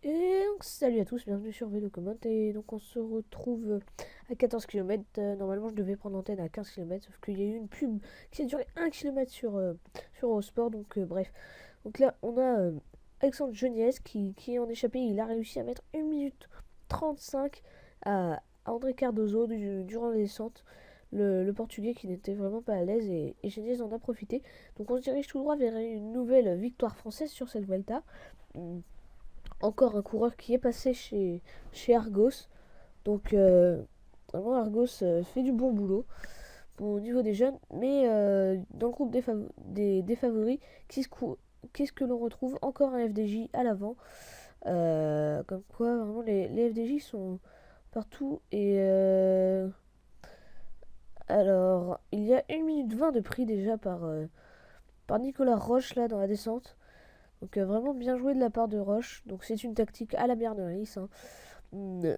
Et donc, salut à tous, bienvenue sur Vélo Comment. Et donc on se retrouve à 14 km. Normalement je devais prendre l'antenne à 15 km, sauf qu'il y a eu une pub qui a duré 1 km sur Eurosport. Donc bref. Donc là on a Alexandre Geniez qui est en échappé. Il a réussi à mettre 1 minute 35 à André Cardozo durant la descente. Le Portugais qui n'était vraiment pas à l'aise, et Geniez en a profité. Donc on se dirige tout droit vers une nouvelle victoire française sur cette Vuelta. Encore un coureur qui est passé chez Argos. Donc vraiment Argos fait du bon boulot au niveau des jeunes. Mais dans le groupe des favoris, qu'est-ce que l'on retrouve? Encore un FDJ à l'avant. Comme quoi vraiment les FDJ sont partout. Et alors il y a 1 minute 20 de prix déjà par Nicolas Roche là dans la descente. Donc vraiment bien joué de la part de Roche. Donc c'est une tactique à la Bernardis, hein.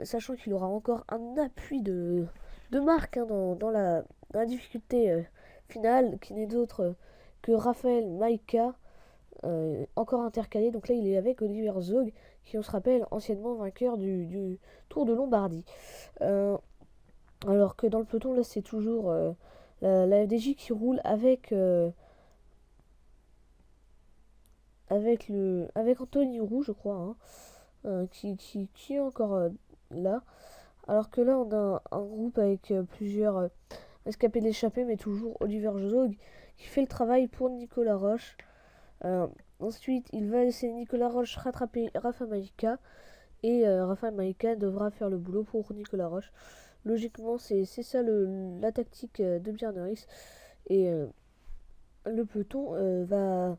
Sachant qu'il aura encore un appui de marque, hein, dans la difficulté finale, qui n'est d'autre que Raphaël Maïka, encore intercalé. Donc là il est avec Oliver Zog, qui on se rappelle anciennement vainqueur du Tour de Lombardie. Euh, alors que dans le peloton là c'est toujours la FDJ qui roule avec Anthony Roux, je crois, hein, qui est encore là. Alors que là, on a un groupe avec plusieurs escapés de l'échappée, mais toujours Oliver Josog qui fait le travail pour Nicolas Roche. Ensuite, il va laisser Nicolas Roche rattraper Rafa Maïka, et Rafa Maïka devra faire le boulot pour Nicolas Roche. Logiquement, c'est ça la tactique de Bjarneris. Et le peloton va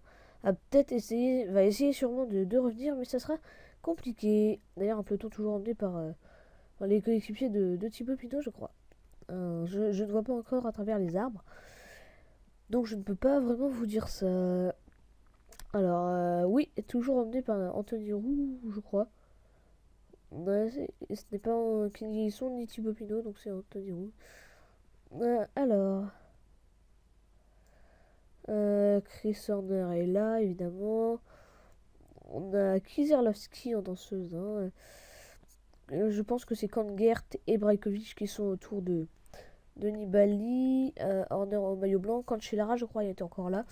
essayer sûrement de revenir, mais ça sera compliqué. D'ailleurs, un peloton toujours emmené par les coéquipiers de Thibaut Pinot, je crois. Je ne vois pas encore à travers les arbres, donc je ne peux pas vraiment vous dire ça. Alors, oui, toujours emmené par Anthony Roux, je crois. Ouais, ce n'est pas qui sont ni Thibaut Pinot, donc c'est Anthony Roux. Alors, Chris Horner est là, évidemment. On a Kizerlovski en danseuse, hein. Je pense que c'est Kangert et Brajkovic qui sont autour de Nibali. Horner au maillot blanc. Cancellara, je crois, il était encore là.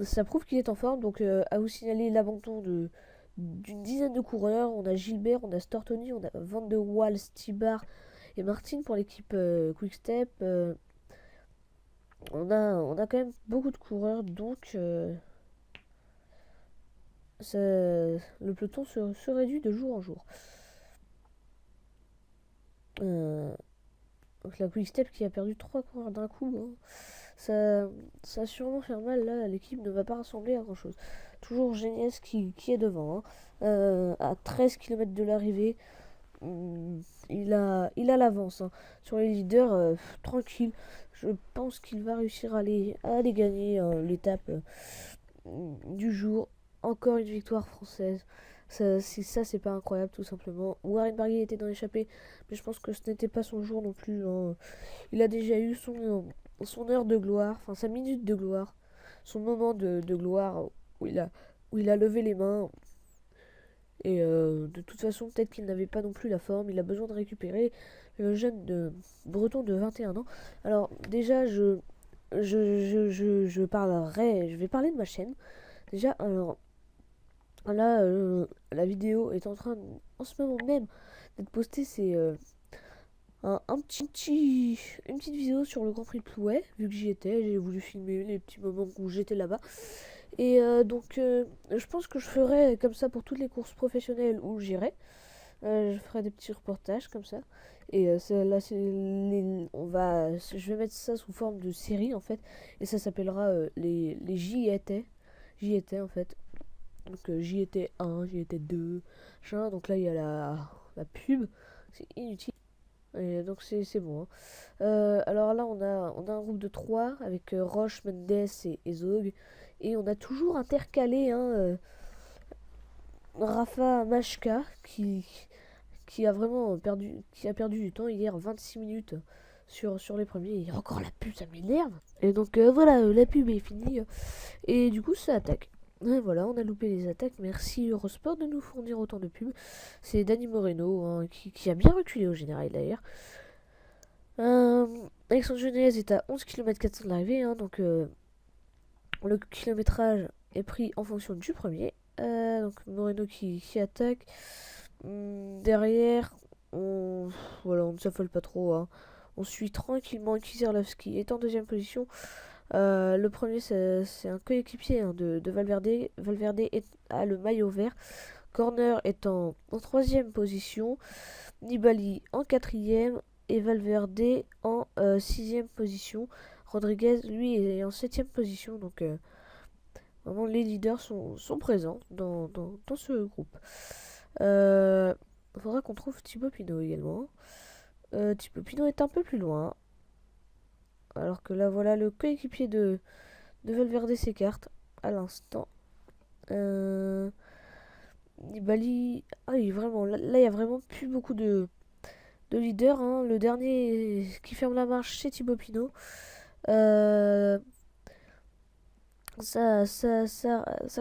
Ça prouve qu'il est en forme. Donc, à vous signaler l'abandon d'une dizaine de coureurs. On a Gilbert, on a Stortoni, on a Van der Waal, Stibar et Martin pour l'équipe Quick-Step. On a quand même beaucoup de coureurs. Donc, le peloton se réduit de jour en jour. Donc la Quick Step qui a perdu 3 coureurs d'un coup, hein. Ça va sûrement faire mal. Là, l'équipe ne va pas rassembler à grand chose. Toujours Geniès qui est devant, hein. À 13 km de l'arrivée. Il a l'avance, hein. Sur les leaders, tranquille. Je pense qu'il va réussir à les gagner, l'étape du jour. Encore une victoire française. Ça, c'est pas incroyable, tout simplement. Warren Barguil était dans l'échappée, mais je pense que ce n'était pas son jour non plus, hein. Il a déjà eu son heure de gloire, enfin sa minute de gloire, son moment de gloire où il a levé les mains. Et de toute façon, peut-être qu'il n'avait pas non plus la forme. Il a besoin de récupérer le jeune breton de 21 ans. Alors, déjà, je vais parler de ma chaîne. Déjà, alors, là, la vidéo est en ce moment même, d'être postée. C'est une petite vidéo sur le Grand Prix de Plouay, vu que j'y étais. J'ai voulu filmer les petits moments où j'étais là-bas. Et donc, je pense que je ferai comme ça pour toutes les courses professionnelles où j'irai. Je ferai des petits reportages comme ça. Et là, je vais mettre ça sous forme de série en fait. Et ça s'appellera les J'y étais. J'y étais en fait. Donc j'y étais 1, j'y étais 2. Donc là, il y a la pub. C'est inutile. Et donc c'est bon, hein. Alors là, on a un groupe de 3 avec Roche, Mendes et Zog. Et on a toujours intercalé, hein, Rafa Machka qui a vraiment perdu du temps hier, 26 minutes sur les premiers. Et encore la pub, ça m'énerve. Et donc voilà, la pub est finie. Et du coup, ça attaque. Et voilà, on a loupé les attaques. Merci Eurosport de nous fournir autant de pubs. C'est Dani Moreno hein, qui a bien reculé au général d'ailleurs. Alexandre Genèse est à 11 km 400 de l'arrivée, hein, donc le kilométrage est pris en fonction du premier. Donc Moreno qui attaque. Derrière, voilà, on ne s'affole pas trop. Hein. On suit tranquillement Kizerlovski est en deuxième position. Le premier, c'est un coéquipier hein, de Valverde. Valverde a le maillot vert. Corner est en troisième position. Nibali en quatrième. Et Valverde en sixième position. Rodriguez, lui, est en septième position. Donc, vraiment, les leaders sont présents dans ce groupe. Il faudra qu'on trouve Thibaut Pinot également. Thibaut Pinot est un peu plus loin. Alors que là, voilà, le coéquipier de Valverde s'écarte à l'instant. Nibali. Ah oui, vraiment, là, il y a vraiment plus beaucoup de leaders. Hein. Le dernier qui ferme la marche, c'est Thibaut Pinot. Ça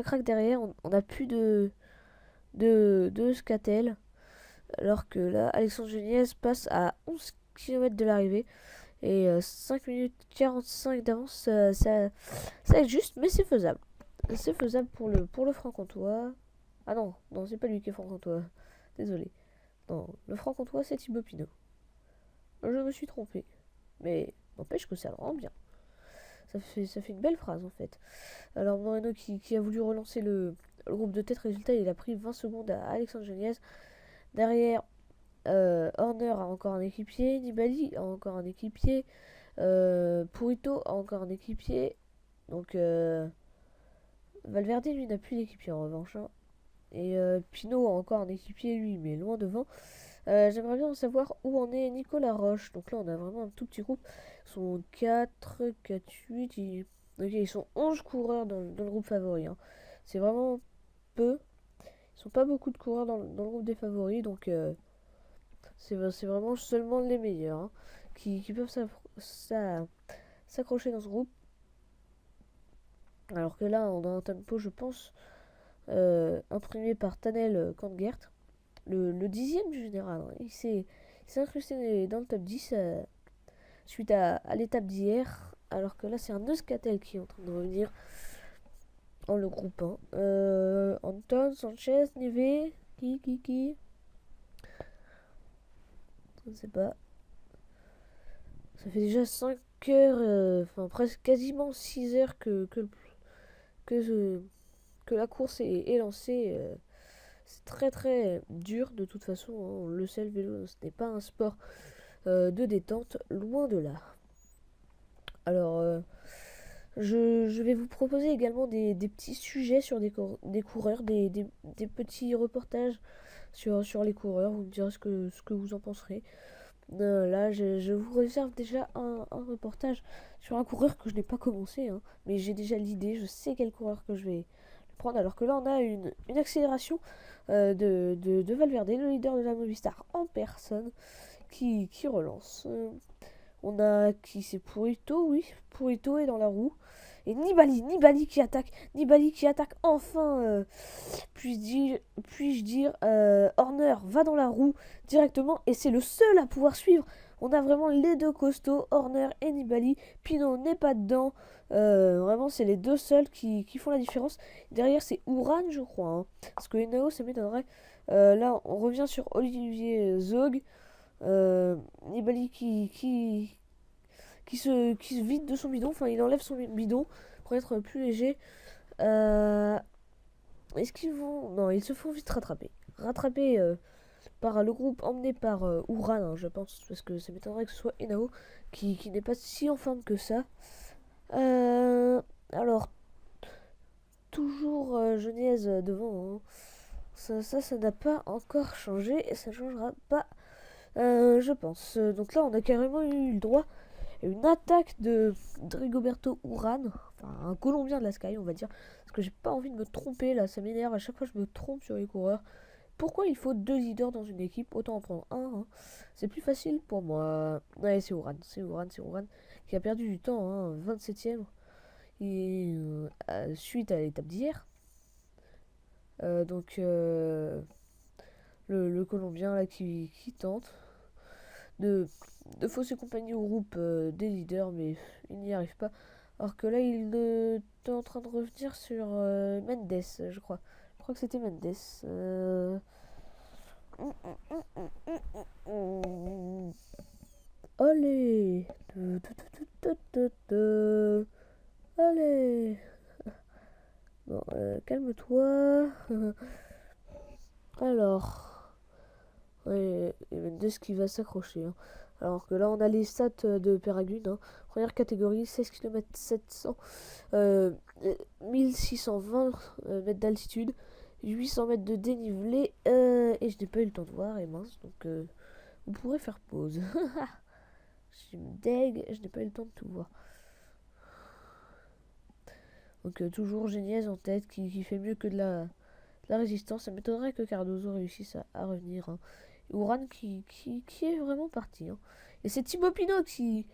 craque derrière. On n'a plus de Scatel. Alors que là, Alexandre Geniez passe à 11 km de l'arrivée. Et 5 minutes 45 d'avance, ça est juste, mais c'est faisable. C'est faisable pour le franc-comtois. Ah non, non, c'est pas lui qui est franc-comtois. Désolé. Non, le franc-comtois, c'est Thibaut Pinot. Je me suis trompé. Mais n'empêche que ça le rend bien. Ça fait une belle phrase en fait. Alors Moreno qui a voulu relancer le groupe de tête, résultat il a pris 20 secondes à Alexandre Geniez. Derrière, Horner a encore un équipier, Nibali a encore un équipier, Purito a encore un équipier. Donc Valverde lui n'a plus d'équipier en revanche. Hein. Et Pinot a encore un équipier lui, mais loin devant. J'aimerais bien savoir où en est Nicolas Roche. Donc là, on a vraiment un tout petit groupe. Ils sont 4, 4, 8. Ok, ils sont 11 coureurs dans le groupe favori. Hein. C'est vraiment peu. Ils sont pas beaucoup de coureurs dans le groupe des favoris. Donc c'est vraiment seulement les meilleurs hein, qui peuvent s'accrocher dans ce groupe. Alors que là, on a un tempo, je pense, imprimé par Tanel Kantgert. Le dixième du général. Hein. Il s'est incrusté dans le top 10 suite à l'étape d'hier. Alors que là, c'est un Euskaltel qui est en train de revenir en le groupe 1. Anton, Sanchez, Neve, qui je ne sais pas. Ça fait déjà 5 heures, enfin presque quasiment 6 heures que la course est lancée. C'est très très dur de toute façon. Hein. On le sait, le vélo, ce n'est pas un sport de détente, loin de là. Alors, je vais vous proposer également des petits sujets sur des coureurs, des petits reportages sur les coureurs. Vous me direz ce que vous en penserez. Là, je vous réserve déjà un reportage sur un coureur que je n'ai pas commencé, hein, mais j'ai déjà l'idée, je sais quel coureur que je vais prendre. Alors que là, on a une accélération de Valverde, le leader de la Movistar en personne, qui relance. On a qui c'est Purito, oui, Purito est dans la roue. Et Nibali qui attaque enfin, puis-je dire, Horner va dans la roue directement et c'est le seul à pouvoir suivre. On a vraiment les deux costauds, Horner et Nibali. Pinot n'est pas dedans. Vraiment, c'est les deux seuls qui font la différence. Derrière, c'est Uran, je crois. Hein, parce que Enao, ça m'étonnerait. Là, on revient sur Olivier Zog. Nibali qui se vide de son bidon, enfin il enlève son bidon pour être plus léger. Est-ce qu'ils vont... Non, ils se font vite rattraper par le groupe emmené par Uran, hein, je pense, parce que ça m'étonnerait que ce soit Enao qui n'est pas si en forme que ça. Alors, toujours Genèse devant. Hein. Ça n'a pas encore changé et ça ne changera pas, je pense. Donc là, on a carrément eu le droit à une attaque de Rigoberto Urán, enfin un Colombien de la Sky, on va dire. Parce que j'ai pas envie de me tromper là, ça m'énerve. À chaque fois, je me trompe sur les coureurs. Pourquoi il faut deux leaders dans une équipe? Autant en prendre un. Hein. C'est plus facile pour moi. Ouais, c'est Urán qui a perdu du temps, hein, 27ème. Et suite à l'étape d'hier. Donc le Colombien là qui tente de, de fausser compagnie au groupe des leaders, mais il n'y arrive pas. Alors que là, il est en train de revenir sur Mendes, je crois. Je crois que c'était Mendes. Allez. Allez. Bon, calme-toi. Alors. Ouais, et Mendes qui va s'accrocher. Hein. Alors que là, on a les stats de Péragude. Hein. Première catégorie, 16 km 700. 1620 mètres d'altitude. 800 mètres de dénivelé. Et je n'ai pas eu le temps de voir, et mince. Donc, vous pourrez faire pause. Je suis deg, je n'ai pas eu le temps de tout voir. Donc, toujours Geniez en tête qui fait mieux que de la résistance. Ça m'étonnerait que Cardozo réussisse à revenir. Hein. Ouran qui est vraiment parti. Hein. Et c'est Thibaut Pinot qui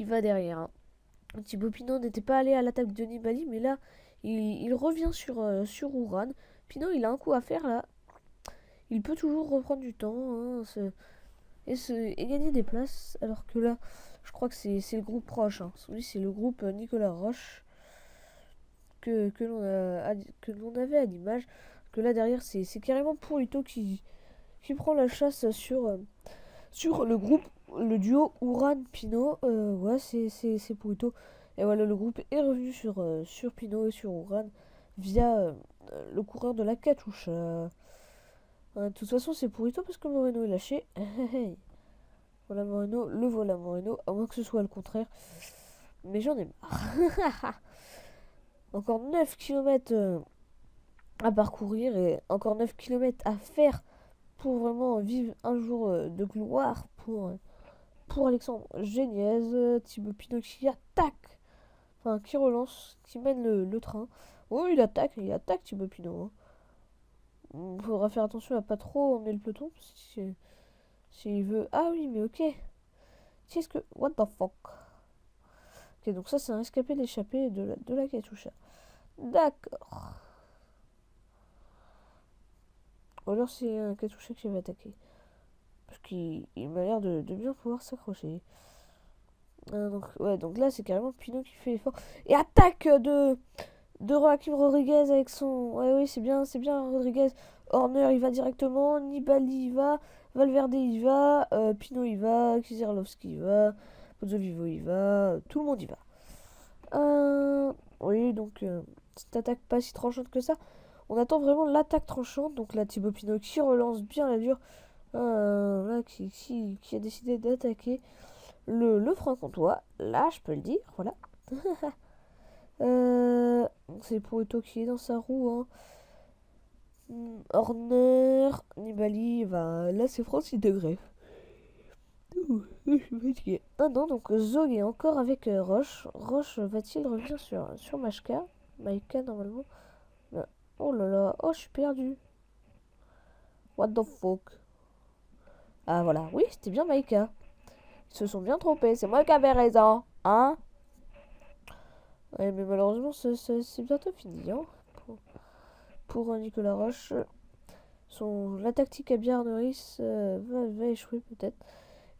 va derrière. Hein. Thibaut Pinot n'était pas allé à l'attaque de Nibali, mais là, il revient sur Ouran. Pinot, il a un coup à faire là. Il peut toujours reprendre du temps hein, et gagner des places. Alors que là, je crois que c'est le groupe proche. Hein. Celui, c'est le groupe Nicolas Roche que l'on avait à l'image. Que là, derrière, c'est carrément Purito qui prend la chasse sur le groupe, le duo Ouran-Pinot. Ouais, c'est Purito. Et voilà, le groupe est revenu sur Pinot et sur Ouran via le coureur de la Katusha. De toute façon, c'est Purito parce que Moreno est lâché. Voilà Moreno, le voilà Moreno, à moins que ce soit le contraire. Mais j'en ai marre. Encore 9 km à parcourir et encore 9 km à faire pour vraiment vivre un jour de gloire pour Alexandre Geniez. Thibaut Pinot qui attaque, enfin qui relance, qui mène le train. Oh, il attaque Thibaut Pinot. Hein. Il faudra faire attention à pas trop emmener le peloton s'il veut. Ah oui, mais ok. Qu'est-ce que. What the fuck? Ok, donc ça, c'est un rescapé de l'échappée de la Katusha. D'accord. Ou alors, c'est un Katusha qui va attaquer. Parce qu'il m'a l'air de bien pouvoir s'accrocher. Donc là, c'est carrément Pinot qui fait l'effort. Et attaque de Joaquim Rodriguez avec son. Ouais, oui, c'est bien Rodriguez. Horner, il va directement. Nibali, il va. Valverde, il va. Pinot, il va. Kizerlovski, il va. Pozzovivo, il va. Tout le monde y va. Oui, donc, cette attaque pas si tranchante que ça. On attend vraiment l'attaque tranchante. Donc là, Thibaut Pinot qui relance bien la dure. Là, qui a décidé d'attaquer le franc-comtois. Là, je peux le dire. Voilà. C'est Purito qui est dans sa roue. Hein. Horner, Nibali, là c'est Francis Degré. Je suis fatigué. Ah non, donc Zog est encore avec Roche. Roche va-t-il revenir sur Maika normalement. Oh là là, oh je suis perdu. What the fuck. Ah voilà, oui c'était bien Maika. Ils se sont bien trompés, c'est moi qui avais raison. Hein. Ouais mais malheureusement c'est bientôt fini. Hein, pour Nicolas Roche. La tactique à Björn Norris va échouer peut-être.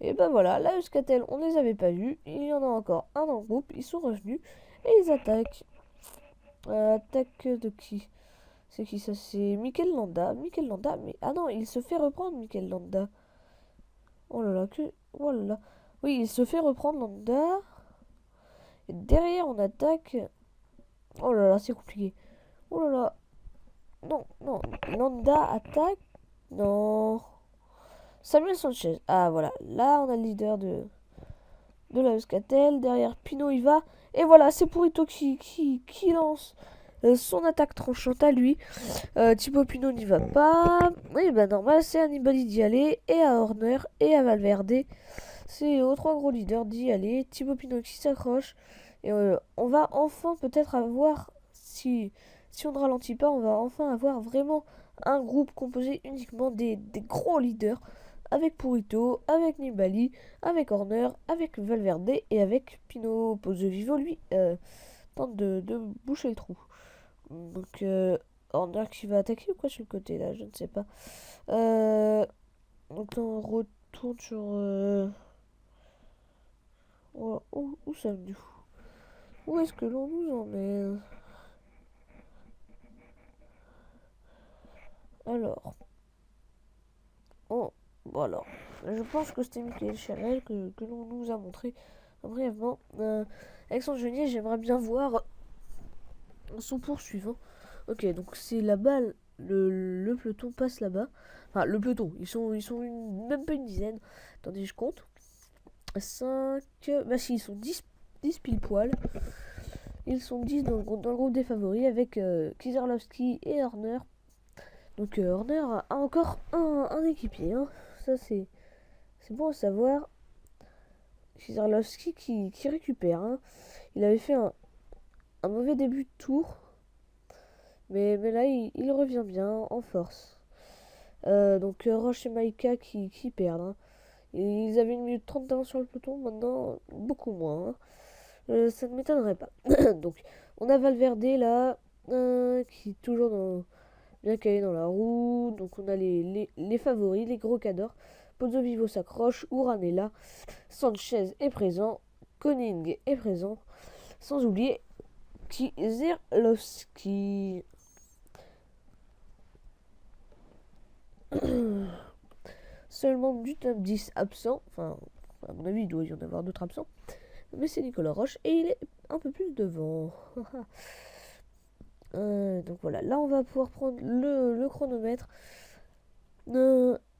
Et ben voilà, la Euskaltel, on les avait pas vus. Il y en a encore un dans le groupe. Ils sont revenus et ils attaquent. Attaque de qui? C'est qui ça? C'est Mikel Landa. Mikel Landa, mais ah non, il se fait reprendre Mikel Landa. Oh là là, oh là là. Oui, il se fait reprendre Landa. Et derrière, on attaque. Oh là là, c'est compliqué. Oh là là. Non, non. Landa attaque. Non. Samuel Sanchez. Ah voilà, là on a le leader de la Euskaltel. Derrière Pinot il va. Et voilà, c'est Purito qui lance son attaque tranchante à lui. Thibaut Pinot n'y va pas. Et ben normal, c'est à Nibali d'y aller. Et à Horner et à Valverde. C'est aux trois gros leaders d'y aller. Thibaut Pinot qui s'accroche. Et on va enfin peut-être avoir, si on ne ralentit pas, on va enfin avoir vraiment un groupe composé uniquement des gros leaders. Avec Purito, avec Nibali, avec Horner, avec Valverde et avec Pinot. Pozzovivo, lui, tente de boucher le trou. Donc, Horner qui va attaquer ou quoi sur le côté là, je ne sais pas. Donc on retourne sur... où ça nous? Où est-ce que l'on nous emmène? Alors, bon alors, je pense que c'était Michael Charel que l'on nous a montré brièvement. Alexandre Genier, j'aimerais bien voir son poursuivant. Ok, donc c'est là-bas, le peloton passe là-bas. Enfin, le peloton, même pas une dizaine. Attendez, je compte. 5, bah si, ils sont 10 pile poil. Ils sont 10 dans le groupe des favoris avec Kizerlovski et Horner. Donc Horner a encore un équipier. Hein. Ça, c'est bon à savoir. Kizerlovski qui récupère. Hein. Il avait fait un mauvais début de tour. Mais là, il revient bien en force. Donc Roche et Maïka qui perdent. Hein. Ils avaient une minute 30 d'avance sur le peloton, maintenant beaucoup moins. Hein. Ça ne m'étonnerait pas. Donc on a Valverde là, qui est toujours bien calé dans la roue. Donc on a les favoris, les gros cadors. Pozzo Vivo s'accroche, Uran est là, Sanchez est présent, Koning est présent, sans oublier Kizerlovski. Seulement du top 10 absent, enfin à mon avis il doit y en avoir d'autres absents, mais c'est Nicolas Roche et il est un peu plus devant. Donc voilà, là on va pouvoir prendre le chronomètre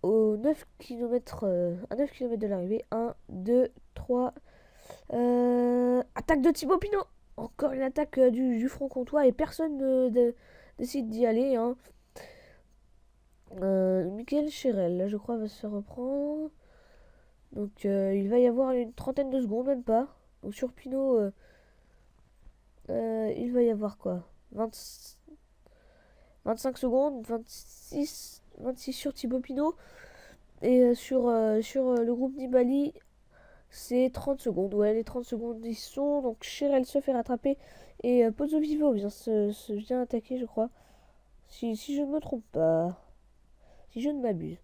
au 9 km, à 9 km de l'arrivée. 1, 2, 3. Attaque de Thibaut Pinot. Encore une attaque du front comtois et personne ne décide d'y aller. Hein. Michael Chérel, là je crois, va se reprendre. Donc il va y avoir une trentaine de secondes, même pas. Donc sur Pinot, il va y avoir quoi, 25 secondes, 26 sur Thibaut Pinot. Et sur le groupe Nibali, c'est 30 secondes. Ouais, les 30 secondes y sont. Donc Chérel se fait rattraper. Et Pozzo Vivo vient attaquer, je crois. Si je ne me trompe pas. Si je ne m'abuse.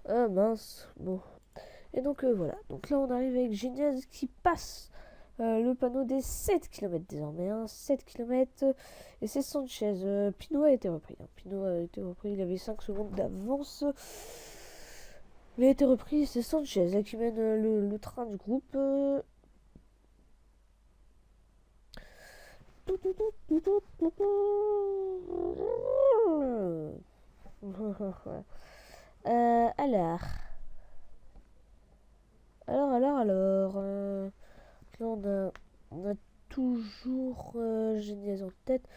Ah mince. Bon. Et donc voilà. Donc là on arrive avec Geniez qui passe le panneau des 7 km désormais. Hein. 7 km. Et c'est Sanchez. Pinot a été repris. Hein. Pinot a été repris. Il avait 5 secondes d'avance. Il a été repris. C'est Sanchez là, qui mène le train du groupe. Alors. Là, on a toujours Geniez en tête.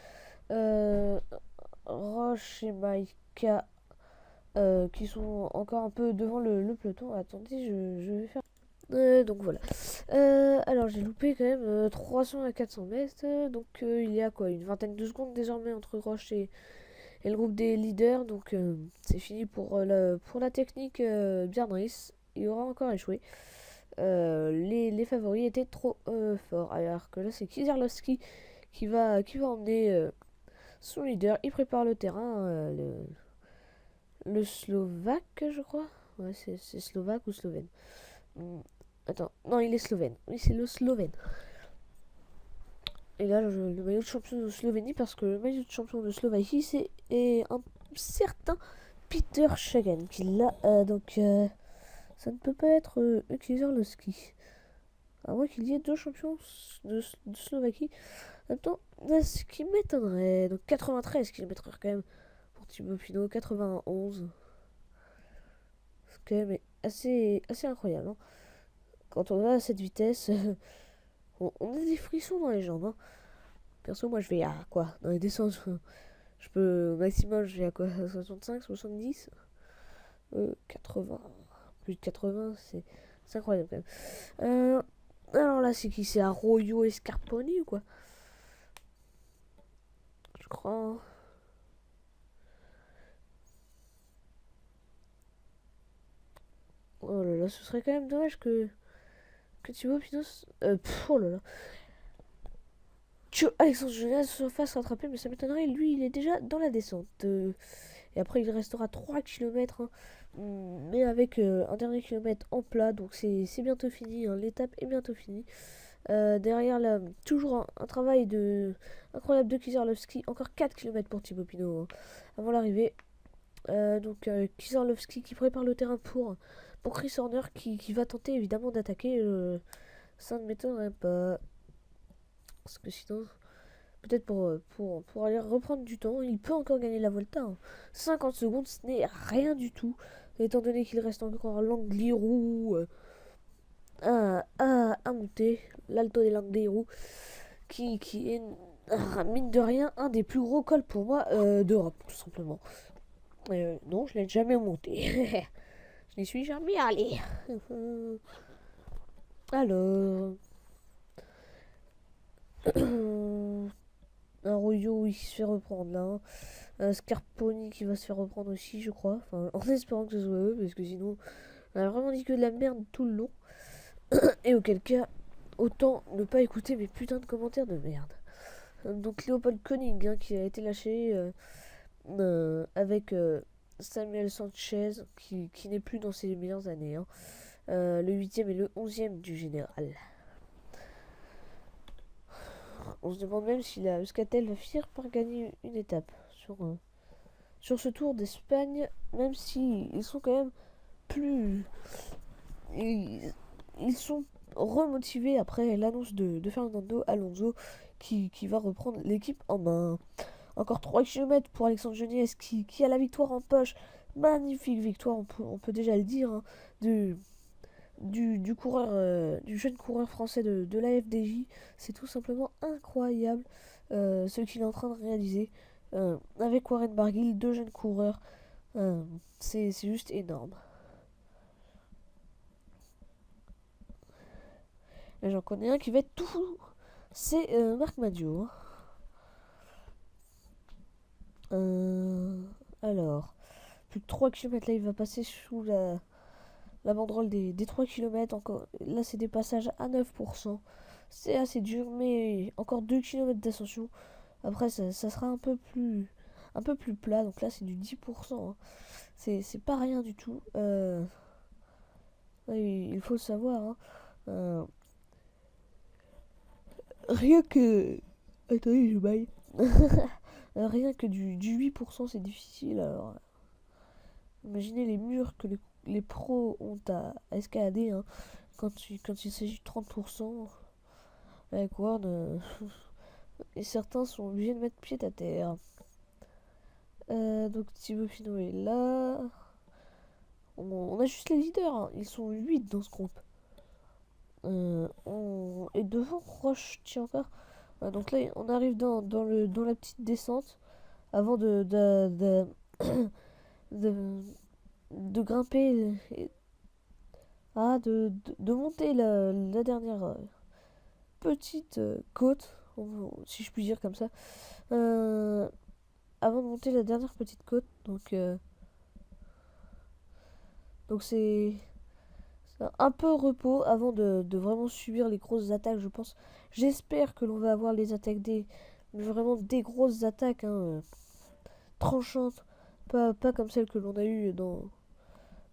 Roche et Maïka qui sont encore un peu devant le peloton. Attendez, je vais faire. Donc voilà. Alors j'ai loupé quand même 300 à 400 mètres. Donc il y a quoi, une vingtaine de secondes désormais entre Roche et le groupe des leaders. Donc c'est fini pour la technique Bjarne. Il aura encore échoué. Les favoris étaient trop forts. Alors que là c'est Kizerlovski qui va emmener son leader. Il prépare le terrain. Le Slovaque, je crois. Ouais, c'est Slovaque ou Slovène. Attends, non, il est slovène. Oui, c'est le Slovène. Et là, le maillot de champion de Slovénie, parce que le maillot de champion de Slovaquie, c'est un certain Peter Sagan qui l'a. Donc, ça ne peut pas être Kizerlovski. À moins qu'il y ait deux champions de Slovaquie. Attends, ce qui m'étonnerait. Donc, 93 km/h quand même pour Thibaut Pinot, 91. C'est quand même assez incroyable. Hein. Quand on va à cette vitesse, on a des frissons dans les jambes. Hein. Perso, moi je vais à quoi, dans les descentes, je peux, au maximum, je vais à quoi, 65, 70, 80, plus de 80, c'est incroyable quand même. Alors là, c'est qui? C'est Arroyo et Scarponi ou quoi? Je crois. Hein. Oh là là, ce serait quand même dommage que Thibaut Pinot. Oh là là. que Alexandre Jonas se fasse rattraper, mais ça m'étonnerait. Lui, il est déjà dans la descente. Et après, il restera 3 km, hein, mais avec un dernier kilomètre en plat. Donc c'est bientôt fini, hein. L'étape est bientôt finie. Derrière, là, toujours un travail incroyable de Kizarlovski. Encore 4 km pour Thibaut Pinot, hein, avant l'arrivée. Donc Kizarlovski qui prépare le terrain pour Chris Horner qui va tenter évidemment d'attaquer. Ça ne m'étonnerait pas. Parce que sinon, peut-être pour aller reprendre du temps, il peut encore gagner la Volta, hein. 50 secondes, ce n'est rien du tout. Étant donné qu'il reste encore l'Angliru à monter. L'Alto des Langliru qui est, mine de rien, un des plus gros cols pour moi d'Europe, tout simplement. Non, je l'ai jamais monté. Je n'y suis jamais allé. Alors. Arroyo, il se fait reprendre là, hein. Scarponi qui va se faire reprendre aussi, je crois. Enfin, en espérant que ce soit eux, parce que sinon, on a vraiment dit que de la merde tout le long. Et auquel cas, autant ne pas écouter mes putains de commentaires de merde. Donc Léopold Koenig, hein, qui a été lâché avec Samuel Sanchez, qui n'est plus dans ses meilleures années, hein. Le 8e et le 11e du général. On se demande même si la Euskaltel va finir par gagner une étape sur ce Tour d'Espagne, même si ils sont quand même plus... Ils sont remotivés après l'annonce de Fernando Alonso qui va reprendre l'équipe en main. Encore 3 km pour Alexandre Geniès qui a la victoire en poche. Magnifique victoire, on peut déjà le dire, hein, du jeune coureur français de la FDJ. C'est tout simplement incroyable ce qu'il est en train de réaliser. Avec Warren Barguil, deux jeunes coureurs, c'est juste énorme. Et j'en connais un qui va être tout fou. C'est Marc Madio, hein. Alors, plus de 3 km là, il va passer sous la banderole des 3 km. Encore, là, c'est des passages à 9%. C'est assez dur, mais encore 2 km d'ascension. Après, ça sera un peu plus plat. Donc là, c'est du 10%, hein. C'est pas rien du tout. Il faut le savoir, hein. Rien que. Attendez, je baille. Rien que du 8%, c'est difficile. Alors, imaginez les murs que les pros ont à escalader, hein, quand il s'agit de 30%. Avec Ward, et certains sont obligés de mettre pied à terre. Donc Thibaut Pinot est là. On a juste les leaders, hein. Ils sont 8 dans ce groupe. Et devant Roche, tiens encore. Donc là, on arrive dans la petite descente avant de, de grimper de monter la dernière petite côte, si je puis dire comme ça, avant de monter la dernière petite côte. Donc c'est un peu repos avant de vraiment subir les grosses attaques, je pense. J'espère que l'on va avoir les attaques vraiment des grosses attaques, hein, tranchantes, pas comme celles que l'on a eues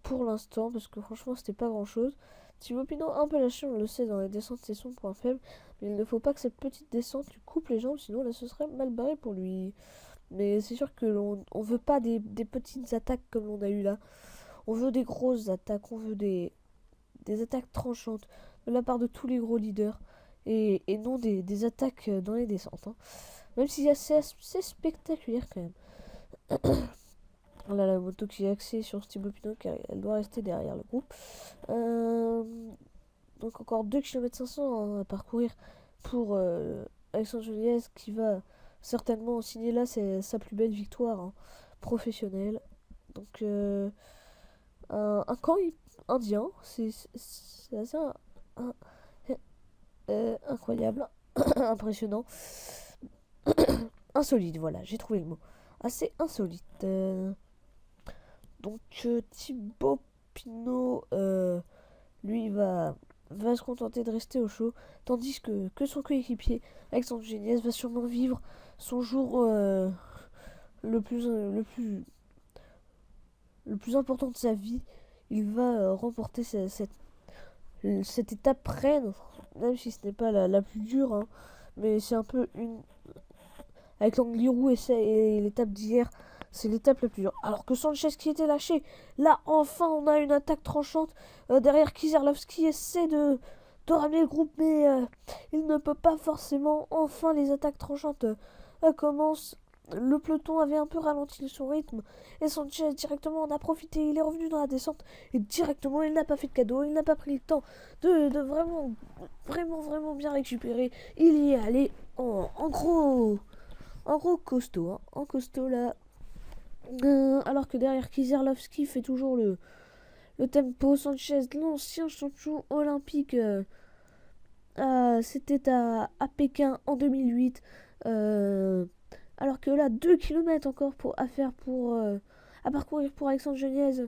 pour l'instant, parce que franchement c'était pas grand chose. Thibaut Pinot un peu lâché, on le sait, dans les descentes c'est son point faible, mais il ne faut pas que cette petite descente lui coupe les jambes, sinon là ce serait mal barré pour lui. Mais c'est sûr que on veut pas des petites attaques comme l'on a eu là, on veut des grosses attaques, on veut des attaques tranchantes de la part de tous les gros leaders, et non des attaques dans les descentes, hein. Même si c'est spectaculaire quand même. Là, la moto qui est axée sur Thibaut Pinot, car elle doit rester derrière le groupe. Donc encore 2 km 500 à parcourir pour Alexandre Joliès, qui va certainement signer là sa plus belle victoire, hein, professionnelle. Donc un camp indien, c'est assez incroyable, impressionnant, insolite, voilà, j'ai trouvé le mot. Assez insolite. Donc Thibaut Pinot, lui, va va se contenter de rester au chaud, tandis que son coéquipier, Alexandre Geniez, va sûrement vivre son jour le plus important de sa vie. Il va remporter cette étape reine, même si ce n'est pas la plus dure, hein, mais c'est un peu une... Avec l'Angliru et l'étape d'hier, c'est l'étape la plus dure. Alors que Sanchez qui était lâché, là enfin on a une attaque tranchante. Derrière Kizerlovski essaie de ramener le groupe, mais il ne peut pas forcément. Enfin les attaques tranchantes commencent. Le peloton avait un peu ralenti son rythme et Sanchez directement en a profité. Il est revenu dans la descente et directement il n'a pas fait de cadeau. Il n'a pas pris le temps de vraiment bien récupérer. Il y est allé en gros costaud, hein, en costaud là. Alors que derrière Kizerlovski fait toujours le tempo. Sanchez, l'ancien champion olympique, c'était à Pékin en 2008. Alors que là, 2 km encore à parcourir pour Alexandre Geniez.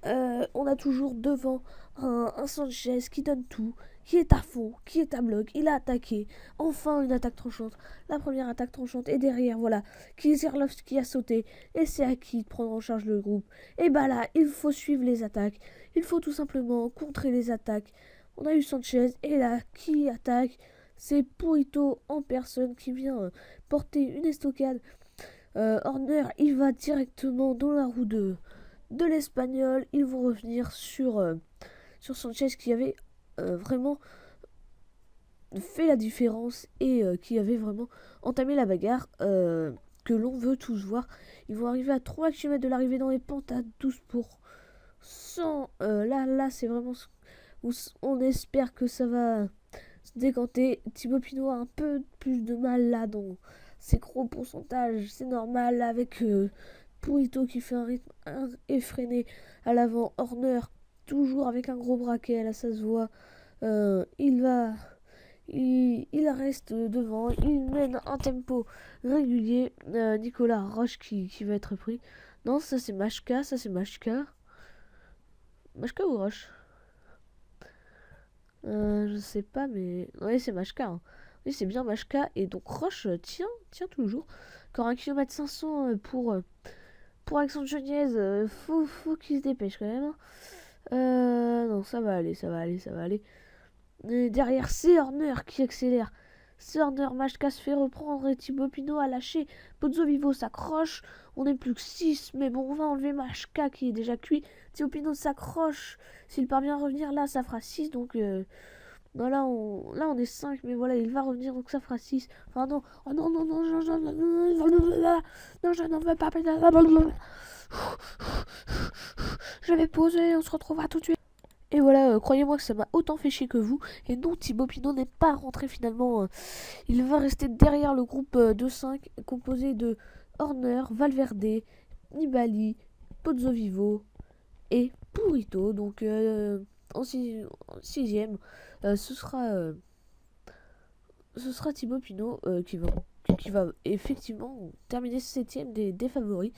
On a toujours devant un Sanchez qui donne tout, qui est à fond, qui est à bloc. Il a attaqué. Enfin, une attaque tranchante. La première attaque tranchante. Et derrière, voilà, Kizerlovski a sauté. Et c'est à qui de prendre en charge le groupe. Et bah là, il faut suivre les attaques. Il faut tout simplement contrer les attaques. On a eu Sanchez. Et là, qui attaque? C'est Purito en personne qui vient porter une estocade. Horner, il va directement dans la roue de l'Espagnol. Ils vont revenir sur Sanchez qui avait vraiment fait la différence et qui avait vraiment entamé la bagarre que l'on veut tous voir. Ils vont arriver à 3 km de l'arrivée dans les pentes à 12%. Là c'est vraiment où on espère que ça va se décanter. Thibaut Pinot a un peu plus de mal là dans ses gros pourcentages. C'est normal avec Purito qui fait un rythme effréné à l'avant. Horner toujours avec un gros braquet, là ça se voit. Il reste devant, il mène un tempo régulier. Nicolas Roche qui va être pris. Non, ça c'est Machka, Machka ou Roche? Je sais pas, mais oui, c'est Machka, hein. Oui, c'est bien Machka. Et donc Roche tient toujours. Encore 1 km 500 pour Alexandre Geniez. Faut qu'il se dépêche quand même, hein. Non, ça va aller, ça va aller, ça va aller. Et derrière, c'est Horner qui accélère. C'est Horner, Machka se fait reprendre et Thibaut Pinot a lâché. Pozzo Vivo s'accroche. On n'est plus que 6, mais bon, on va enlever Machka qui est déjà cuit. Thibaut Pinot s'accroche. S'il parvient à revenir là, ça fera 6. Donc non, là, on est 5, mais voilà, il va revenir, donc ça fera 6. Enfin, non, oh non, non, non, non, je n'en veux pas. Je vais poser, on se retrouvera tout de suite. Et voilà, croyez-moi que ça m'a autant fait chier que vous. Et non, Thibaut Pinot n'est pas rentré finalement. Il va rester derrière le groupe de 5, composé de Horner, Valverde, Nibali, Pozzovivo et Purito. Donc en 6ème, ce sera Thibaut Pinot qui va effectivement terminer 7ème des favoris.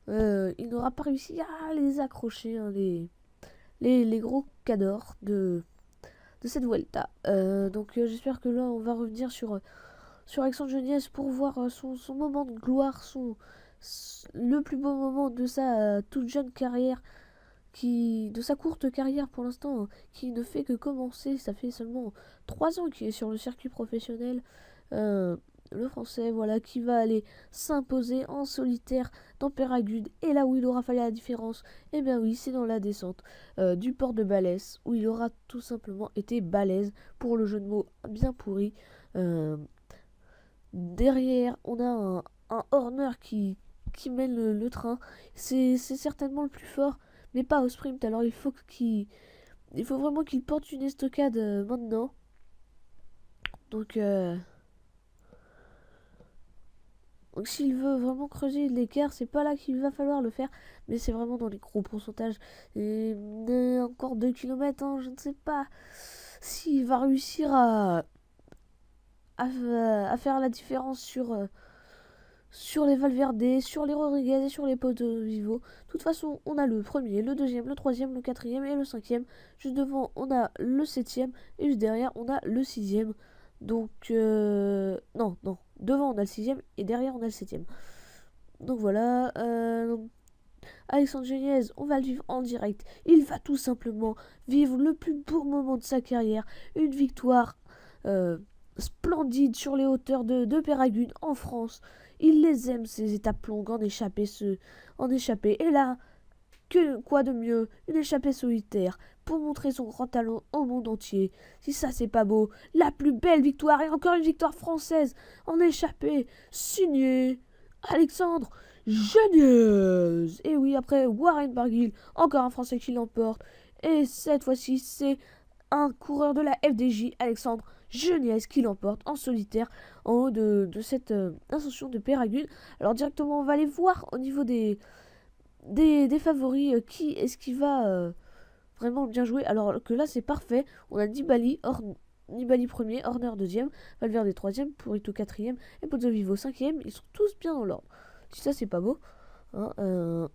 Il n'aura pas réussi à les accrocher, hein, les gros cadors de cette Vuelta. Donc j'espère que là on va revenir sur Alexandre Geniez pour voir son moment de gloire, le plus beau moment de sa toute jeune carrière, de sa courte carrière pour l'instant, qui ne fait que commencer. Ça fait seulement 3 ans qu'il est sur le circuit professionnel. Le français, voilà, qui va aller s'imposer en solitaire dans Péragude. Et là où il aura fallu la différence, eh bien oui, c'est dans la descente du port de Balès, où il aura tout simplement été balèze, pour le jeu de mots bien pourri. Derrière, on a un Horner qui mène le train. C'est certainement le plus fort, mais pas au sprint. Alors il faut vraiment qu'il porte une estocade maintenant. Donc s'il veut vraiment creuser l'écart, c'est pas là qu'il va falloir le faire, mais c'est vraiment dans les gros pourcentages. Et encore 2 km, hein, je ne sais pas s'il va réussir à faire la différence sur les Valverde, sur les Rodriguez et sur les Pozzovivo. De toute façon, on a le premier, le deuxième, le troisième, le quatrième et le cinquième. Juste devant, on a le septième et juste derrière, on a le sixième. Donc, non, non. Devant, on a le sixième et derrière, on a le septième. Donc voilà. Alexandre Geniez, on va le vivre en direct. Il va tout simplement vivre le plus beau moment de sa carrière. Une victoire splendide sur les hauteurs de Péragude en France. Il les aime, ces étapes longues en échappée. Et là, quoi de mieux, une échappée solitaire pour montrer son grand talent au monde entier. Si ça c'est pas beau, la plus belle victoire et encore une victoire française en échappée, signée Alexandre Geniez. Et oui, après Warren Barguil, encore un Français qui l'emporte. Et cette fois-ci, c'est un coureur de la FDJ, Alexandre Geniez, qui l'emporte en solitaire en haut de cette ascension de Péragude. Alors directement, on va aller voir au niveau des favoris qui est-ce qui va vraiment bien jouer. Alors que là, c'est parfait. On a Nibali premier, Horner deuxième, Valverde troisième, Purito quatrième et Pozzovivo cinquième. Ils sont tous bien dans l'ordre. Si ça, c'est pas beau. Hein,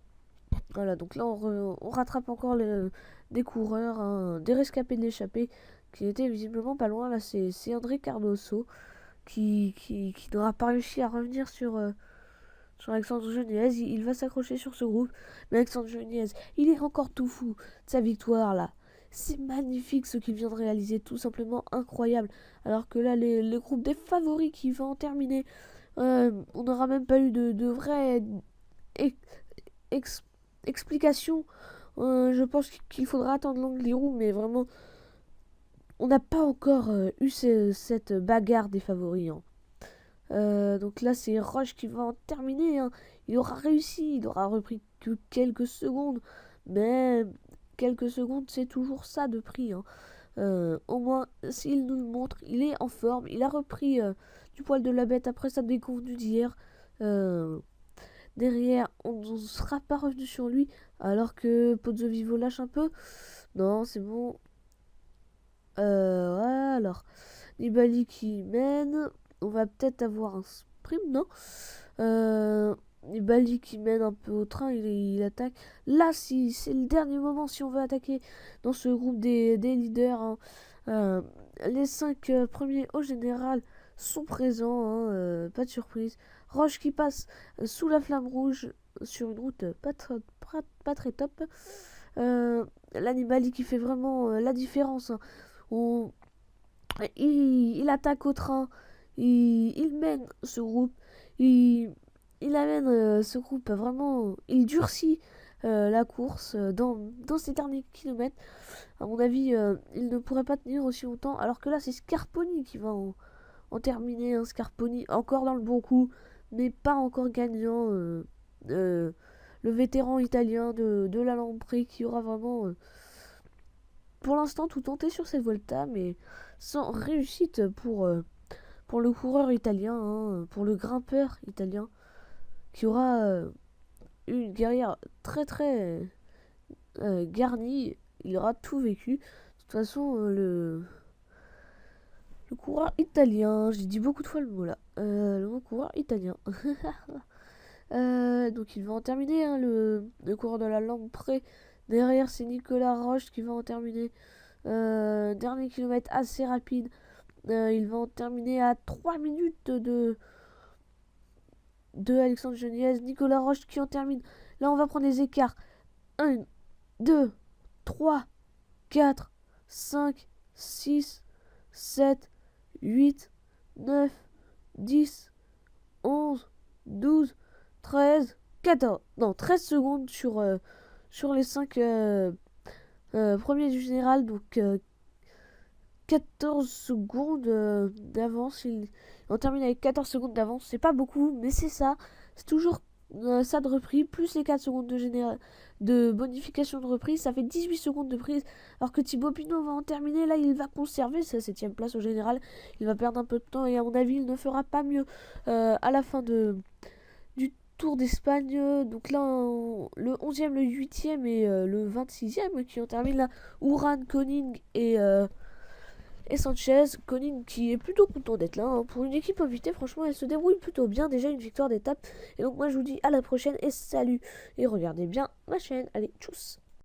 voilà, donc là, on rattrape encore des coureurs, hein, des rescapés de l'échappée qui étaient visiblement pas loin. Là, c'est André Cardoso qui n'aura pas réussi à revenir sur Alexandre Geniez. Il va s'accrocher sur ce groupe. Mais Alexandre Geniez, il est encore tout fou de sa victoire là. C'est magnifique ce qu'il vient de réaliser, tout simplement incroyable. Alors que là, les groupes des favoris qui vont en terminer, on n'aura même pas eu de vraie explication. Je pense qu'il faudra attendre l'Angliru, mais vraiment, on n'a pas encore eu cette bagarre des favoris. Hein. Donc là, c'est Roche qui va en terminer. Hein. Il aura réussi, il aura repris que quelques secondes, mais quelques secondes, c'est toujours ça de prix. Hein. Au moins, s'il nous le montre, il est en forme, il a repris du poil de la bête après sa déconvenue d'hier. Derrière, on ne sera pas revenu sur lui, alors que Pozzovivo lâche un peu. Non, c'est bon. Ouais, alors, Nibali qui mène. On va peut-être avoir un sprint, non Nibali qui mène un peu au train, il attaque. Là, si c'est le dernier moment, si on veut attaquer dans ce groupe des leaders, hein, les 5 premiers au général sont présents, hein, pas de surprise. Roche qui passe sous la flamme rouge sur une route pas très top. Là, Nibali qui fait vraiment la différence. Hein. Il attaque au train. Il mène ce groupe, il amène ce groupe vraiment, il durcit la course dans ces derniers kilomètres. À mon avis, il ne pourrait pas tenir aussi longtemps, alors que là, c'est Scarponi qui va en terminer. Hein. Scarponi, encore dans le bon coup, mais pas encore gagnant. Le vétéran italien de la Lamprey qui aura vraiment, pour l'instant, tout tenté sur cette Volta, mais sans réussite pour le coureur italien, hein, pour le grimpeur italien, qui aura une carrière très très garnie. Il aura tout vécu. De toute façon, le coureur italien, j'ai dit beaucoup de fois le mot là, le mot coureur italien. Donc il va en terminer, hein, le coureur de la Lamprey. Derrière, c'est Nicolas Roche qui va en terminer. Dernier kilomètre assez rapide. Il va en terminer à 3 minutes de Alexandre Geniez. Nicolas Roche qui en termine. Là, on va prendre les écarts. 1, 2, 3, 4, 5, 6, 7, 8, 9, 10, 11, 12, 13, 14. Non, 13 secondes sur les 5 premiers du général. Donc, 14 secondes d'avance. On termine avec 14 secondes d'avance. C'est pas beaucoup, mais c'est ça. C'est toujours ça de reprise, plus les 4 secondes de bonification de reprise. Ça fait 18 secondes de prise. Alors que Thibaut Pinot va en terminer. Là, il va conserver sa 7ème place au général. Il va perdre un peu de temps et à mon avis, il ne fera pas mieux à la fin du Tour d'Espagne. Donc là, le 11e, le 8e et le 26e qui en terminent là. Uran, Koning et Sanchez. Koenig qui est plutôt content d'être là. Hein. Pour une équipe invitée, franchement, elle se débrouille plutôt bien. Déjà une victoire d'étape. Et donc moi, je vous dis à la prochaine et salut. Et regardez bien ma chaîne. Allez, tchuss.